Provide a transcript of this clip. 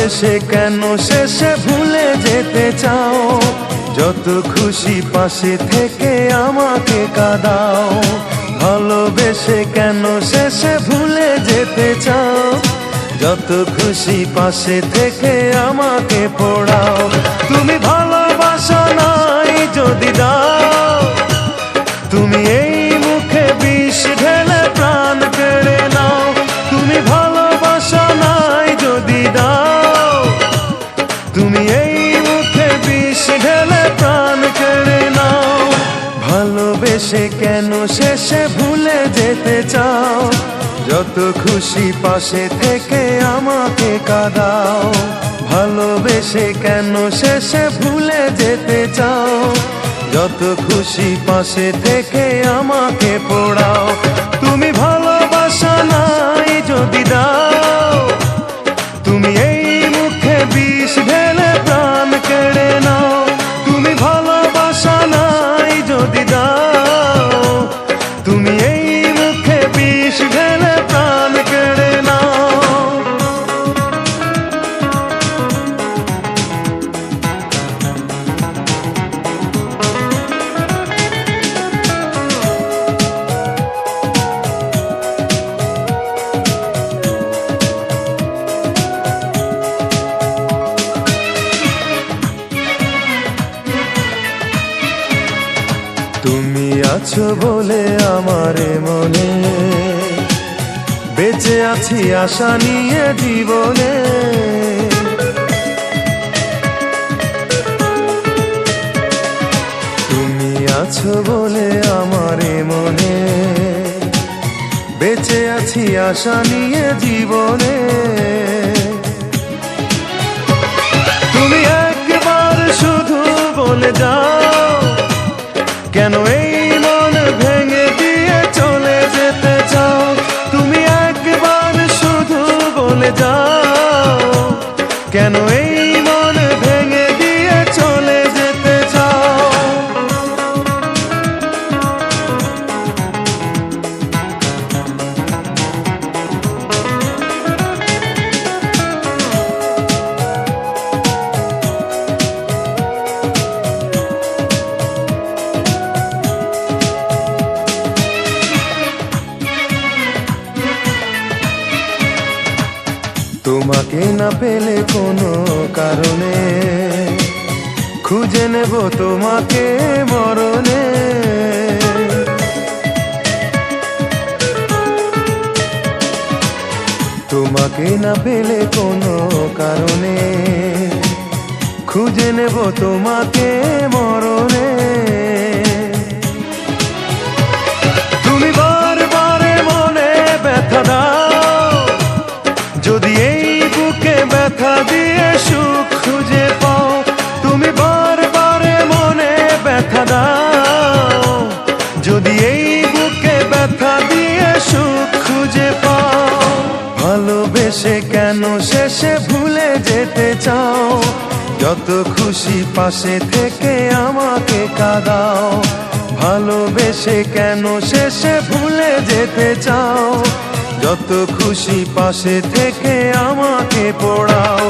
ভালোবেসে কেন শেষে ভুলে যেতে চাও? যত খুশি পাশে থেকে আমাকে কাঁদাও। ভালোবেসে কেন শেষে ভুলে যেতে চাও? যত খুশি পাশে থেকে আমাকে পোড়াও। তুমি ভালোবাসা নাই যদি দাও, তুমি এই মুখে বিষ ঢেলে প্রাণ কেড়ে নাও। তুমি ভালোবাসা নাই যদি দাও, তুমি এই মুখে বিষ ঢেলে প্রাণ কেড়ে নাও। ভালোবেসে কেন শেষে ভুলে যেতে চাও? যত খুশি পাশে থেকে আমাকে কাঁদাও। ভালোবেসে কেন শেষে ভুলে যেতে চাও? যত খুশি পাশে থেকে আমাকে পোড়াও। তুমি ভালোবাসা নাই যদি দাও, তুমি এই মুখে বিষ ঢেলে প্রাণ কেড়ে নাও। তুমি ভালোবাসা নাই যদি দাও, তুমি এই মুখে বিষ ঢেলে প্রাণ কেড়ে নাও। তুমি আছো বলে আমার মনে বেঁচে আছি আশা নিয়ে জীবনে। তুমি আছো বলে আমার মনে বেঁচে আছি আশা নিয়ে জীবনে। তুমি একবার শুধু বলে যাও, কেন এই মন ভেঙে দিয়ে চলে যেতে চাও? তুমি একবার শুধু বলে যাও, কেন এই মন ভেঙে দিয়ে চলে যেতে চাও? তোমাকে না পেলে কোনো কারণে খুঁজে নেব তোমাকে মরণে। তোমাকে না পেলে কোনো কারণে খুঁজে নেব তোমাকে মরণে। তুমি বারবারে মনে ব্যথা দাও, যদি এই বুকে ব্যথা দিয়ে সুখ খুঁজে পাও। তুমি বারবারে মনে ব্যথা দাও, যদি এই বুকে ব্যথা দিয়ে সুখ খুঁজে পাও। ভালোবেসে কেন শেষে ভুলে যেতে চাও? যত খুশি পাশে থেকে আমাকে কাঁদাও। ভালোবেসে কেন শেষে ভুলে যেতে চাও? যত খুশি পাশে থেকে আমাকে পোড়াও।